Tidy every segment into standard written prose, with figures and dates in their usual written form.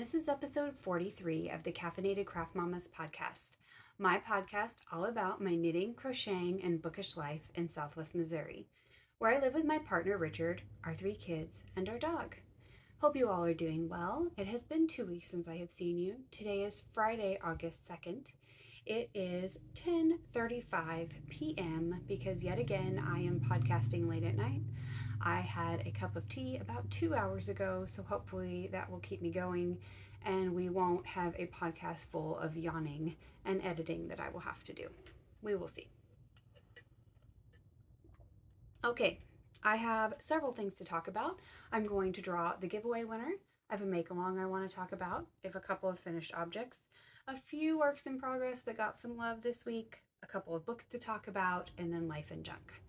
this is episode 43 of the Caffeinated Craft Mamas podcast, my podcast all about my knitting, crocheting, and bookish life in Southwest Missouri, where I live with my partner Richard, our 3 kids, and our dog. Hope you all are doing well. It has been 2 weeks since I have seen you. Today is Friday, August 2nd. It is 10:35 p.m. because yet again I am podcasting late at night. I had a cup of tea about 2 hours ago, so hopefully that will keep me going and we won't have a podcast full of yawning and editing that I will have to do. We will see. Okay, I have several things to talk about. I'm going to draw the giveaway winner. I have a make-along I want to talk about. I have a couple of finished objects, a few works in progress that got some love this week, a couple of books to talk about, and then life and junk.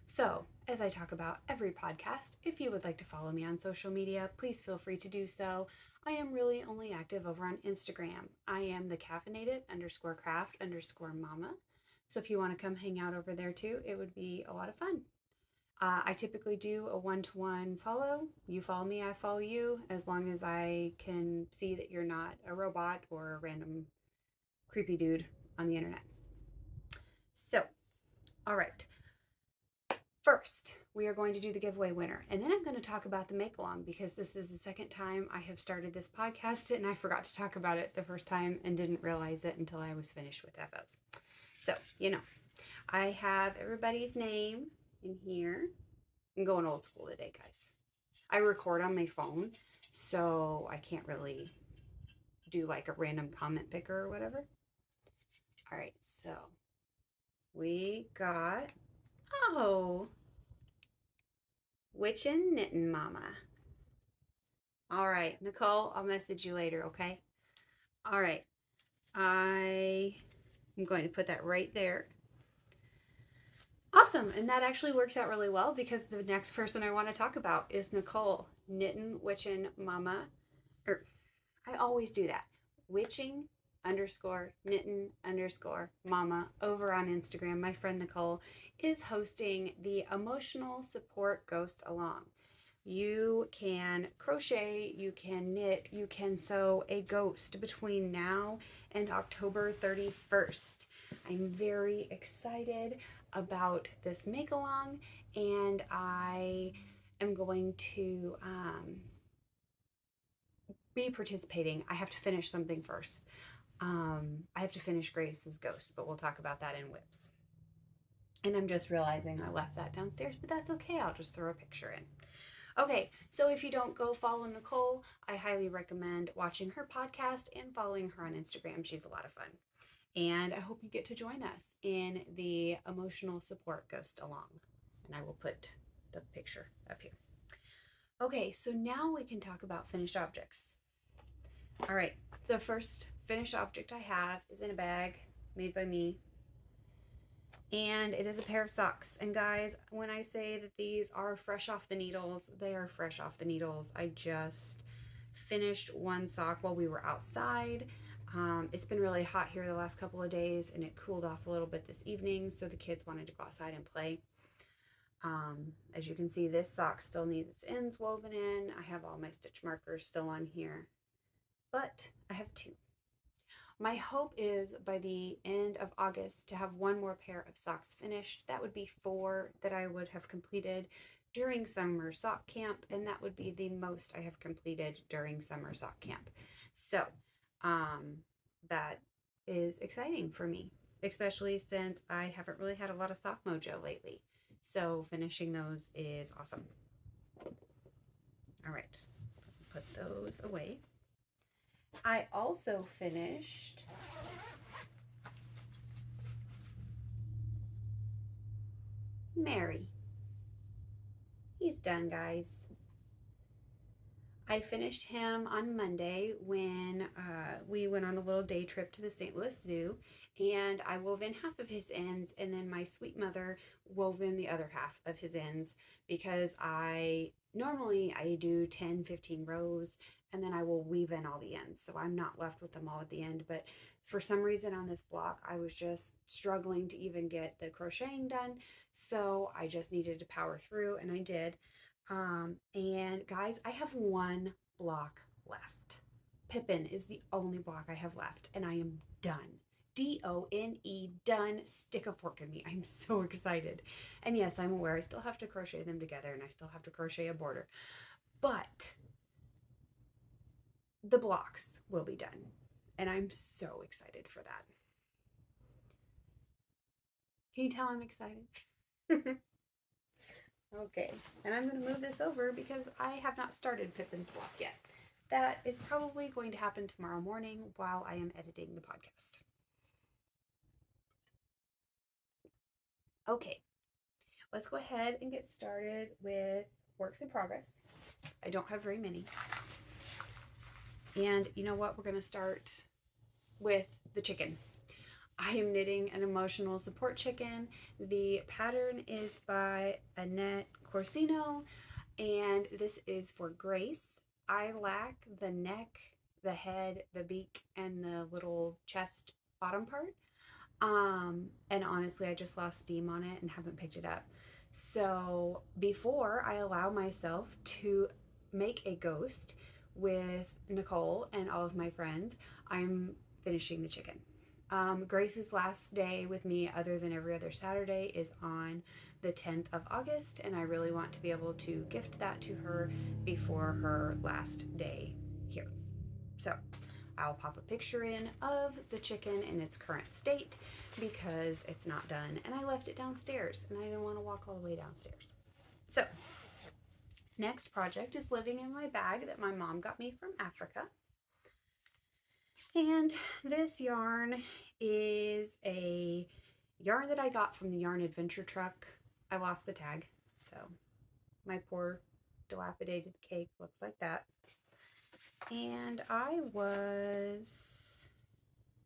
So, as I talk about every podcast, if you would like to follow me on social media, please feel free to do so. I am really only active over on Instagram. I am the caffeinated_craft_mama. So if you want to come hang out over there too, it would be a lot of fun. I typically do a one-to-one follow. You follow me, I follow you, as long as I can see that you're not a robot or a random creepy dude on the internet. So, all right. First, we are going to do the giveaway winner, and then I'm going to talk about the make-along because this is the second time I have started this podcast and I forgot to talk about it the first time and didn't realize it until I was finished with FOs. So, I have everybody's name in here. I'm going old school today, guys. I record on my phone, so I can't really do like a random comment picker or whatever. All right, so we got... Oh, Witchin' Knittin' Mama. All right, Nicole, I'll message you later, okay? All right, I am going to put that right there. Awesome, and that actually works out really well because the next person I want to talk about is Nicole, Knittin' Witchin' Mama. I always do that. Witching_knittin_mama over on Instagram. My friend Nicole is hosting the Emotional Support Ghost Along. You can crochet, you can knit, you can sew a ghost between now and October 31st. I'm very excited about this make-along, and I am going to be participating. I have to finish something first. I have to finish Grace's ghost, but we'll talk about that in whips. And I'm just realizing I left that downstairs, but that's okay. I'll just throw a picture in. Okay, so if you don't go follow Nicole, I highly recommend watching her podcast and following her on Instagram. She's a lot of fun. And I hope you get to join us in the Emotional Support Ghost Along. And I will put the picture up here. Okay, so now we can talk about finished objects. All right, the first finished object I have is in a bag made by me. And it is a pair of socks. And guys, when I say that these are fresh off the needles, they are fresh off the needles. I just finished one sock while we were outside. It's been really hot here the last couple of days, and it cooled off a little bit this evening, so the kids wanted to go outside and play. As you can see, this sock still needs its ends woven in. I have all my stitch markers still on here, but I have 2. My hope is by the end of August to have 1 more pair of socks finished. That would be 4 that I would have completed during summer sock camp, and that would be the most I have completed during summer sock camp. So that is exciting for me, especially since I haven't really had a lot of sock mojo lately. So finishing those is awesome. All right, put those away. I also finished Mary. He's done, guys. I finished him on Monday when we went on a little day trip to the St. Louis Zoo, and I wove in half of his ends, and then my sweet mother wove in the other half of his ends because normally I do 10-15 rows, and then I will weave in all the ends, so I'm not left with them all at the end. But for some reason on this block, I was just struggling to even get the crocheting done, so I just needed to power through, and I did. And guys, I have 1 block left. Pippin is the only block I have left, and I am done. D-O-N-E, done. Stick a fork in me. I'm so excited. And yes, I'm aware I still have to crochet them together, and I still have to crochet a border. But the blocks will be done, and I'm so excited for that. Can you tell I'm excited? Okay, and I'm going to move this over because I have not started Pippin's block yet. That is probably going to happen tomorrow morning while I am editing the podcast. Okay, let's go ahead and get started with works in progress. I don't have very many. And you know what? We're going to start with the chicken. I am knitting an emotional support chicken. The pattern is by Annette Corsino, and this is for Grace. I lack the neck, the head, the beak, and the little chest bottom part. And honestly, I just lost steam on it and haven't picked it up. So before I allow myself to make a ghost with Nicole and all of my friends, I'm finishing the chicken. Grace's last day with me, other than every other Saturday, is on the 10th of August, and I really want to be able to gift that to her before her last day here. So I'll pop a picture in of the chicken in its current state because it's not done, and I left it downstairs, and I didn't want to walk all the way downstairs. So next project is living in my bag that my mom got me from Africa. And this yarn is a yarn that I got from the Yarn Adventure truck. I lost the tag, so my poor dilapidated cake looks like that. And where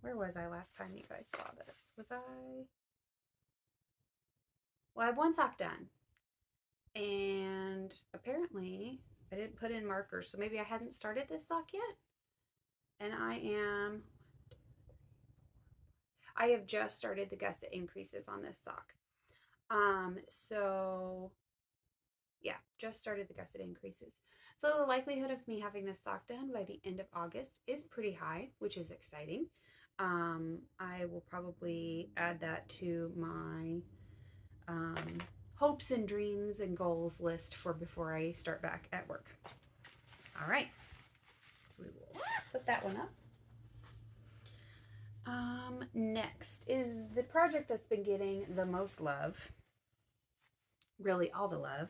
was I last time you guys saw this? Well, I have one sock done. And apparently I didn't put in markers, so maybe I hadn't started this sock yet. And I have just started the gusset increases on this sock. So yeah, just started the gusset increases. So the likelihood of me having this sock done by the end of August is pretty high, which is exciting. I will probably add that to my hopes and dreams and goals list for before I start back at work. All right, so we will put that one up. Next is the project that's been getting the most love, really all the love,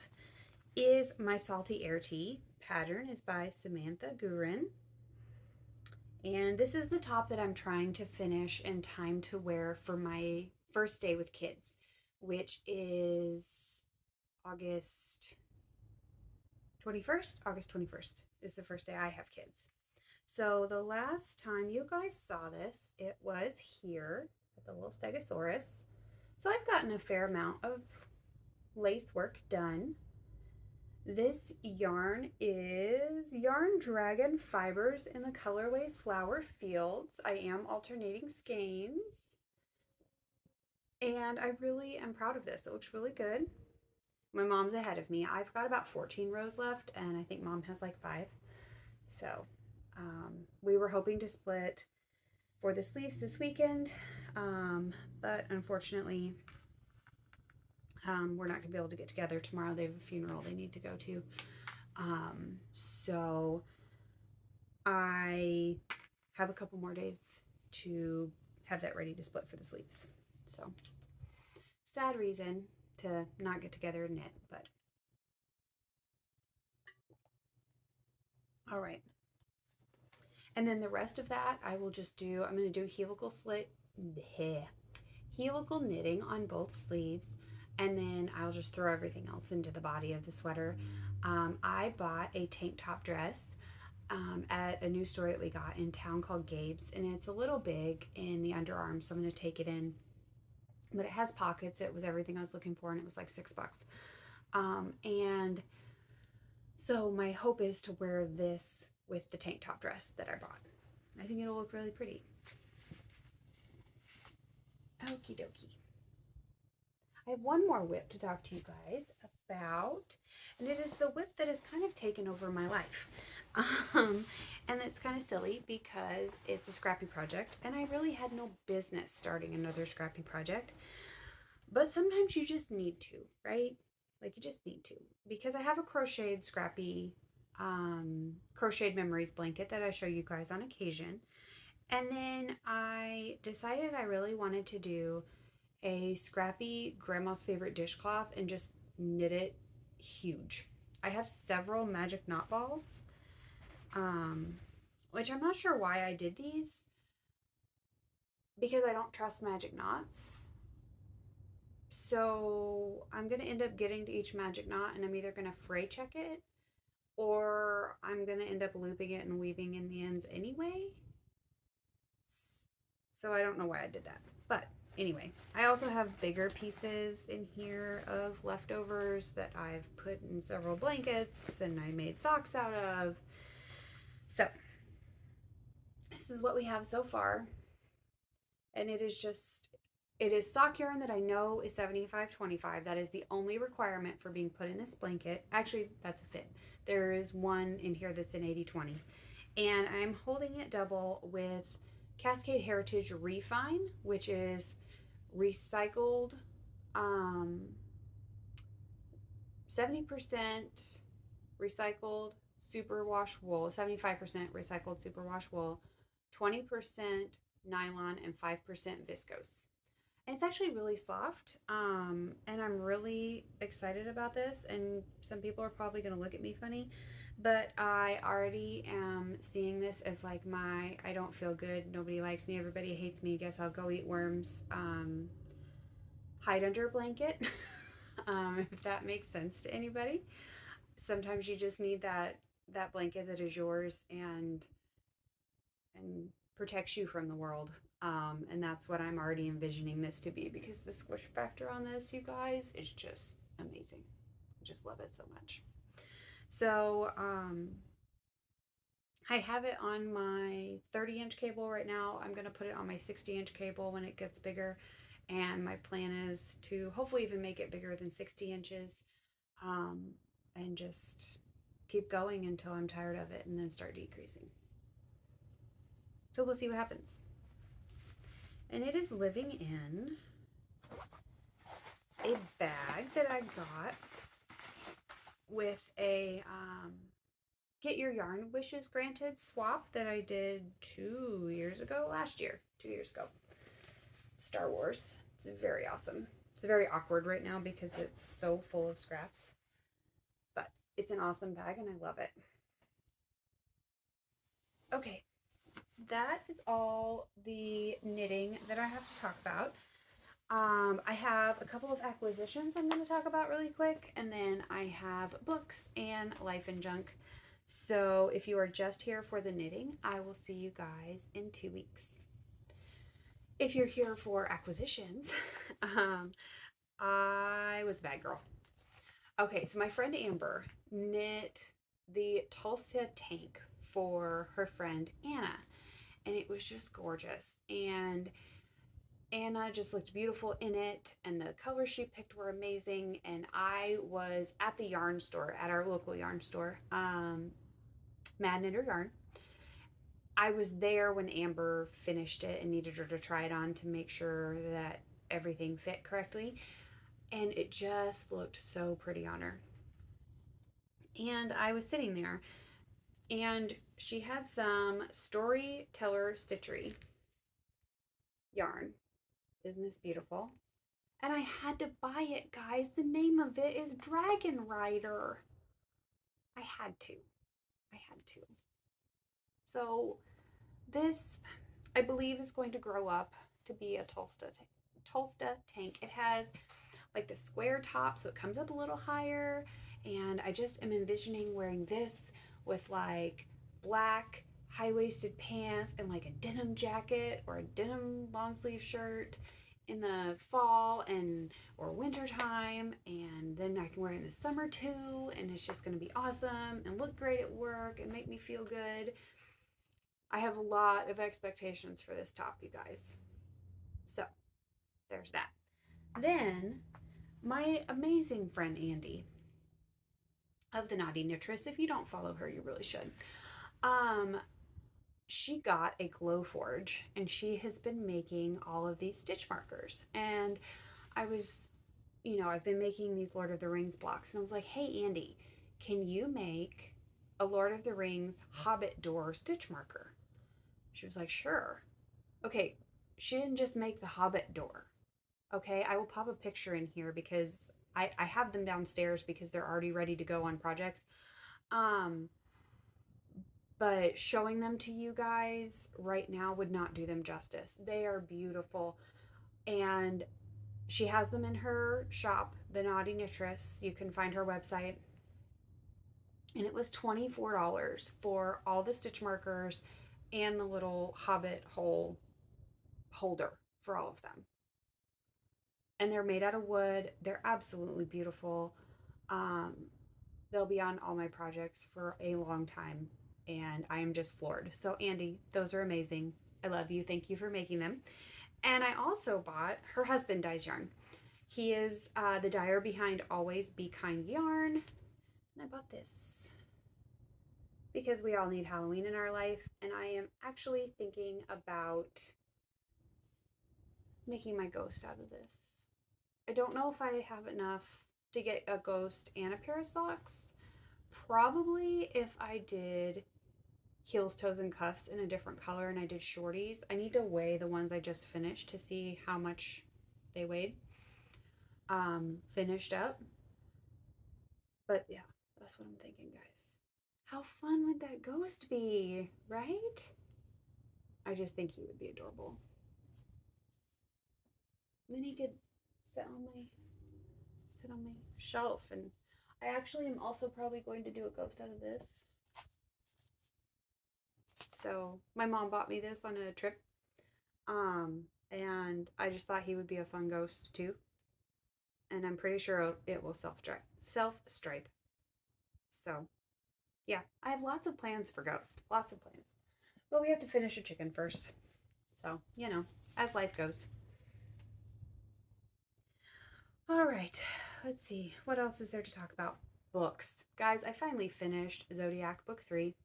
is my Salty Air Tea. Pattern is by Samantha Guerin. And this is the top that I'm trying to finish in time to wear for my first day with kids, which is August 21st. August 21st is the first day I have kids. So the last time you guys saw this, it was here at the little Stegosaurus. So I've gotten a fair amount of lace work done. This yarn is Yarn Dragon Fibers in the colorway Flower Fields. I am alternating skeins, and I really am proud of this. It looks really good. My mom's ahead of me. I've got about 14 rows left, and I think mom has like 5. So we were hoping to split for the sleeves this weekend, but unfortunately we're not gonna be able to get together tomorrow. They have a funeral they need to go to. So I have a couple more days to have that ready to split for the sleeves. So sad reason to not get together and knit, but all right. And then the rest of that I will just do, I'm going to do helical knitting on both sleeves, and then I'll just throw everything else into the body of the sweater. I bought a tank top dress at a new store that we got in town called Gabe's, and it's a little big in the underarm, so I'm going to take it in. But it has pockets. It was everything I was looking for, and it was like $6. And so my hope is to wear this with the tank top dress that I bought. I think it'll look really pretty. Okie dokie. I have one more whip to talk to you guys about, and it is the whip that has kind of taken over my life. Um, and it's kind of silly because it's a scrappy project, and I really had no business starting another scrappy project. But sometimes you just need to, right? Like you just need to. Because I have a crocheted scrappy crocheted memories blanket that I show you guys on occasion. And then I decided I really wanted to do a scrappy grandma's favorite dishcloth and just knit it huge. I have several magic knot balls, um, which I'm not sure why I did these because I don't trust magic knots. So I'm going to end up getting to each magic knot and I'm either going to fray check it or I'm going to end up looping it and weaving in the ends anyway. So I don't know why I did that. But anyway, I also have bigger pieces in here of leftovers that I've put in several blankets and I made socks out of. So this is what we have so far. And it is sock yarn that I know is 75/25. That is the only requirement for being put in this blanket. Actually, that's a fit. There is one in here that's an 80/20. And I'm holding it double with Cascade Heritage Refine, which is recycled 70% recycled superwash wool, 75% recycled superwash wool, 20% nylon, and 5% viscose. And it's actually really soft, and I'm really excited about this. And some people are probably going to look at me funny, but I already am seeing this as like my I don't feel good, nobody likes me, everybody hates me, guess I'll go eat worms, hide under a blanket. If that makes sense to anybody. Sometimes you just need that blanket that is yours and protects you from the world. And that's what I'm already envisioning this to be because the squish factor on this, you guys, is just amazing. I just love it so much. So I have it on my 30-inch cable right now. I'm going to put it on my 60-inch cable when it gets bigger. And my plan is to hopefully even make it bigger than 60 inches, and just keep going until I'm tired of it and then start decreasing. So we'll see what happens. And it is living in a bag that I got with a Get Your Yarn Wishes Granted swap that I did 2 years ago, 2 years ago. Star Wars. It's very awesome. It's very awkward right now because it's so full of scraps. But it's an awesome bag and I love it. Okay, that is all the knitting that I have to talk about. I have a couple of acquisitions I'm going to talk about really quick, and then I have books and life and junk. So if you are just here for the knitting, I will see you guys in 2 weeks. If you're here for acquisitions, I was a bad girl. Okay, so my friend Amber knit the Tulsa tank for her friend Anna, and it was just gorgeous. And Anna just looked beautiful in it, and the colors she picked were amazing. And I was at the yarn store, at our local yarn store, Mad Knitter Yarn. I was there when Amber finished it and needed her to try it on to make sure that everything fit correctly. And it just looked so pretty on her. And I was sitting there, and she had some Storyteller Stitchery yarn. Isn't this beautiful? And I had to buy it, guys. The name of it is Dragon Rider. I had to. I had to. So this, I believe, is going to grow up to be a Tulsa tank. It has like the square top, so it comes up a little higher. And I just am envisioning wearing this with like black high-waisted pants and like a denim jacket or a denim long sleeve shirt in the fall and or winter time, and then I can wear it in the summer too, and it's just going to be awesome and look great at work and make me feel good. I have a lot of expectations for this top, you guys. So there's that. Then my amazing friend Andy of the Naughty Nitress. If you don't follow her, you really should. Um, she got a glow forge and she has been making all of these stitch markers. And I was, I've been making these Lord of the Rings blocks, and I was like, hey, Andy, can you make a Lord of the Rings Hobbit door stitch marker? She was like, sure. Okay, she didn't just make the Hobbit door. Okay, I will pop a picture in here because I have them downstairs because they're already ready to go on projects. Um, but showing them to you guys right now would not do them justice. They are beautiful. And she has them in her shop, The Naughty Nitress. You can find her website. And it was $24 for all the stitch markers and the little Hobbit hole holder for all of them. And they're made out of wood. They're absolutely beautiful. Um, they'll be on all my projects for a long time. And I am just floored. So, Andy, those are amazing. I love you. Thank you for making them. And I also bought her husband dyes yarn. He is the dyer behind Always Be Kind Yarn. And I bought this because we all need Halloween in our life. And I am actually thinking about making my ghost out of this. I don't know if I have enough to get a ghost and a pair of socks. Probably if I did heels, toes, and cuffs in a different color and I did shorties. I need to weigh the ones I just finished to see how much they weighed. Finished up. But yeah, that's what I'm thinking, guys. How fun would that ghost be, right? I just think he would be adorable. And then he could sit on my shelf, and I actually am also probably going to do a ghost out of this. So my mom bought me this on a trip. And I just thought he would be a fun ghost too. And I'm pretty sure it will self-stripe. So yeah, I have lots of plans for Ghost. Lots of plans. But we have to finish a chicken first. So, as life goes. All right, let's see. What else is there to talk about? Books. Guys, I finally finished Zodiac book 3.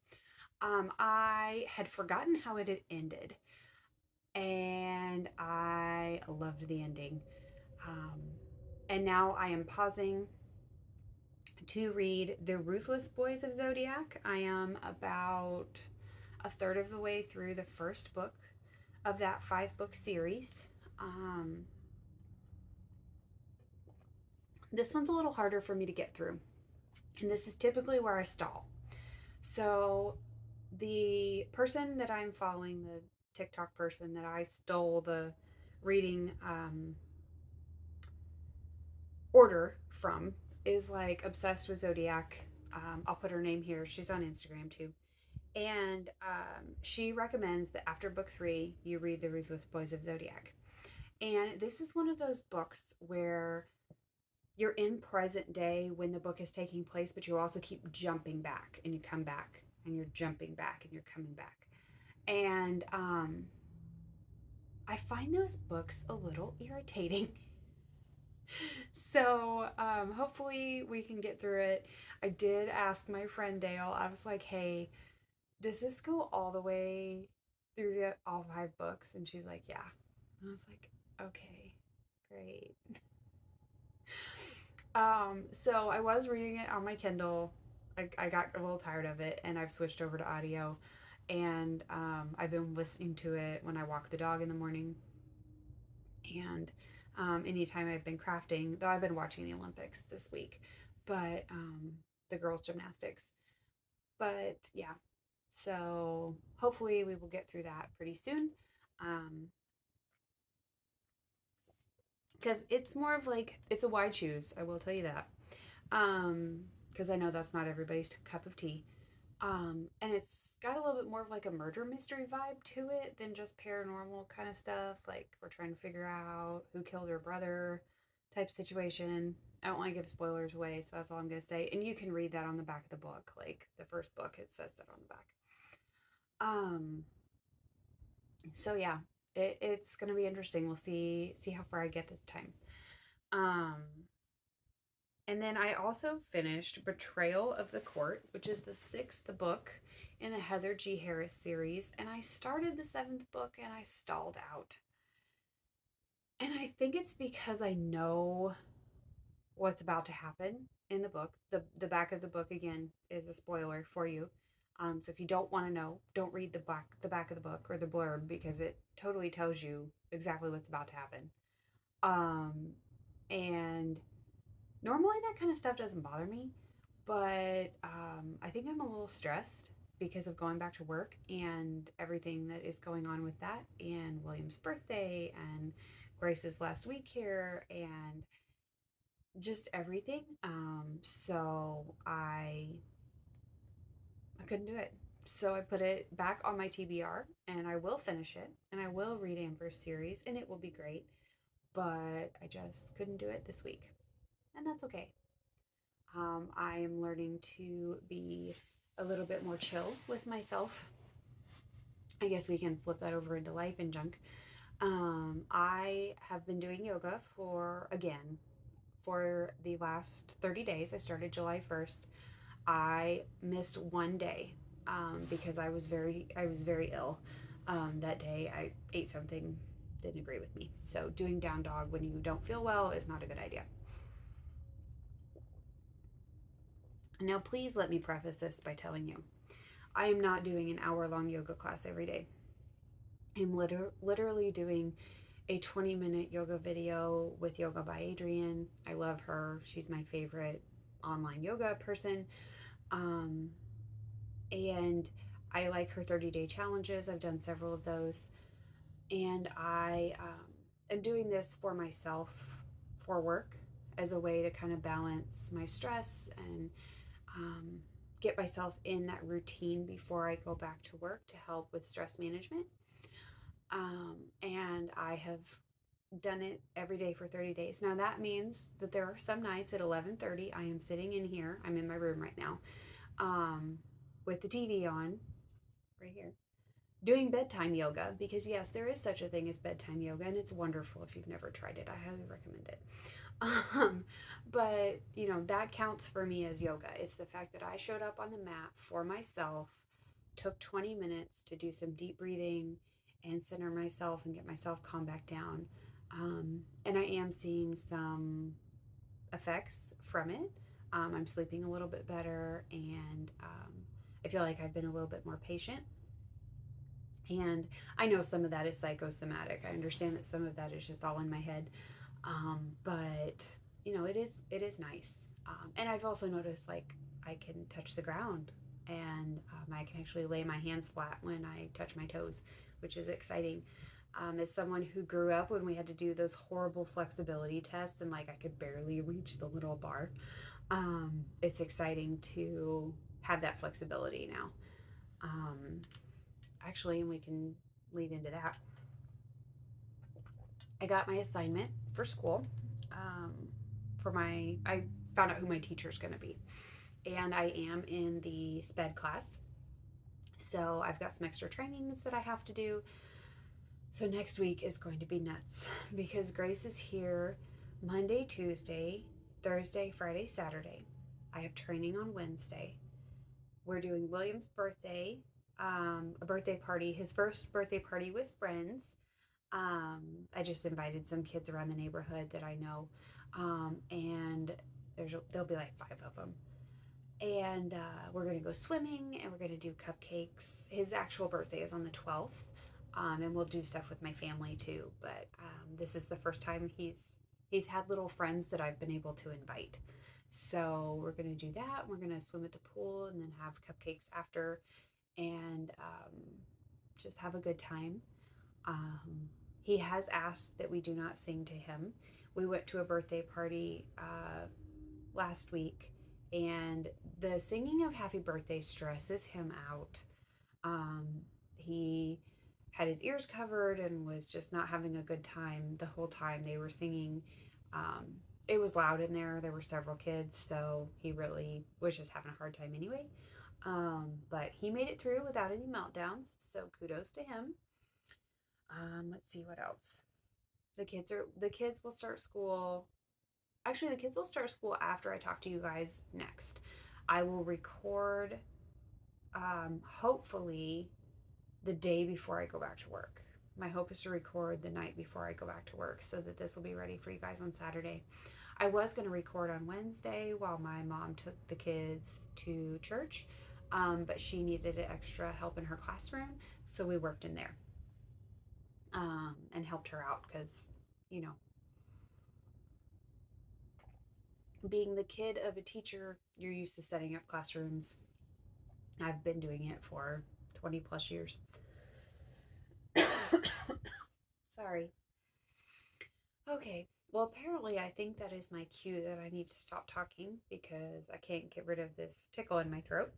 I had forgotten how it had ended. And I loved the ending. And now I am pausing to read The Ruthless Boys of Zodiac. I am about a third of the way through the first book of that 5-book series. This one's a little harder for me to get through, and this is typically where I stall. So the person that I'm following, the TikTok person that I stole the reading order from, is like obsessed with Zodiac. I'll put her name here. She's on Instagram too. And she recommends that after book 3, you read The Ruthless Boys of Zodiac. And this is one of those books where you're in present day when the book is taking place, but you also keep jumping back and you come back and you're jumping back and you're coming back. And I find those books a little irritating. So hopefully we can get through it. I did ask my friend Dale, I was like, hey, does this go all the way through all 5 books? And she's like, yeah. And I was like, okay, great. So I was reading it on my Kindle. I got a little tired of it, and I've switched over to audio. And I've been listening to it when I walk the dog in the morning. And anytime I've been crafting, though I've been watching the Olympics this week, but the girls' gymnastics. But yeah, so hopefully we will get through that pretty soon. Because it's more of like, it's a wide choose, I will tell you that. Because I know that's not everybody's cup of tea. And it's got a little bit more of like a murder mystery vibe to it than just paranormal kind of stuff. Like we're trying to figure out who killed her brother type situation. I don't want to give spoilers away, so that's all I'm going to say. And you can read that on the back of the book. Like the first book, it says that on the back. So yeah, it's going to be interesting. We'll see how far I get this time. And then I also finished Betrayal of the Court, which is the 6th book in the Heather G. Harris series. And I started the 7th book and I stalled out. And I think it's because I know what's about to happen in the book. The back of the book again is a spoiler for you. So if you don't want to know, don't read the back of the book or the blurb because it totally tells you exactly what's about to happen. And normally that kind of stuff doesn't bother me, but I think I'm a little stressed because of going back to work and everything that is going on with that, and William's birthday, and Grace's last week here, and just everything. So I couldn't do it. So I put it back on my TBR, and I will finish it, and I will read Amber's series, and it will be great. But I just couldn't do it this week, and that's okay. I am learning to be a little bit more chill with myself. I guess we can flip that over into life and junk. I have been doing yoga for the last 30 days. I started July 1st. I missed one day because I was very ill that day. I ate something didn't agree with me. So doing down dog when you don't feel well is not a good idea. Now, please let me preface this by telling you I am not doing an hour-long yoga class every day. I'm literally doing a 20-minute yoga video with Yoga by Adriene. I love her. She's my favorite online yoga person. Um, and I like her 30-day challenges. I've done several of those. And I am doing this for myself for work as a way to kind of balance my stress and um, get myself in that routine before I go back to work to help with stress management. And I have done it every day for 30 days. Now that means that there are some nights at 11:30 I am sitting in here. I'm in my room right now with the TV on right here doing bedtime yoga because yes, there is such a thing as bedtime yoga and it's wonderful. If you've never tried it, I highly recommend it. Um, but that counts for me as yoga. It's the fact that I showed up on the mat for myself, took 20 minutes to do some deep breathing and center myself and get myself calm back down. And I am seeing some effects from it. I'm sleeping a little bit better, and I feel like I've been a little bit more patient. And I know some of that is psychosomatic. I understand that some of that is just all in my head. But it is nice. And I've also noticed like I can touch the ground, and I can actually lay my hands flat when I touch my toes, which is exciting. As someone who grew up when we had to do those horrible flexibility tests and like I could barely reach the little bar, it's exciting to have that flexibility now. Um, Actually, and we can lead into that. I got my assignment for school. Um, I found out who my teacher is going to be, and I am in the SPED class. So I've got some extra trainings that I have to do. So next week is going to be nuts because Grace is here Monday, Tuesday, Thursday, Friday, Saturday. I have training on Wednesday. We're doing William's birthday, a birthday party, his first birthday party with friends. I just invited some kids around the neighborhood that I know, and there'll be like 5 of them. And we're gonna go swimming, and we're gonna do cupcakes. His actual birthday is on the 12th, and we'll do stuff with my family too. But this is the first time he's had little friends that I've been able to invite. So we're gonna do that. We're gonna swim at the pool and then have cupcakes after, and just have a good time. Um, he has asked that we do not sing to him. We went to a birthday party last week, and the singing of Happy Birthday stresses him out. He had his ears covered and was just not having a good time the whole time they were singing. Um, it was loud in there. There were several kids, so he really was just having a hard time anyway. But he made it through without any meltdowns, so kudos to him. Let's see what else. The kids will start school actually, the kids will start school after I talk to you guys next. I will record, hopefully, the day before I go back to work. My hope is to record the night before I go back to work so that this will be ready for you guys on Saturday. I was going to record on Wednesday while my mom took the kids to church, but she needed extra help in her classroom, so we worked in there and helped her out because, you know, being the kid of a teacher, you're used to setting up classrooms. I've been doing it for 20 plus years. Sorry. Okay. Well, apparently, I think that is my cue that I need to stop talking because I can't get rid of this tickle in my throat.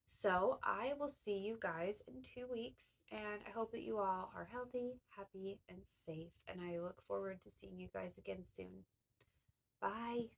So, I will see you guys in 2 weeks, and I hope that you all are healthy, happy, and safe. And I look forward to seeing you guys again soon. Bye.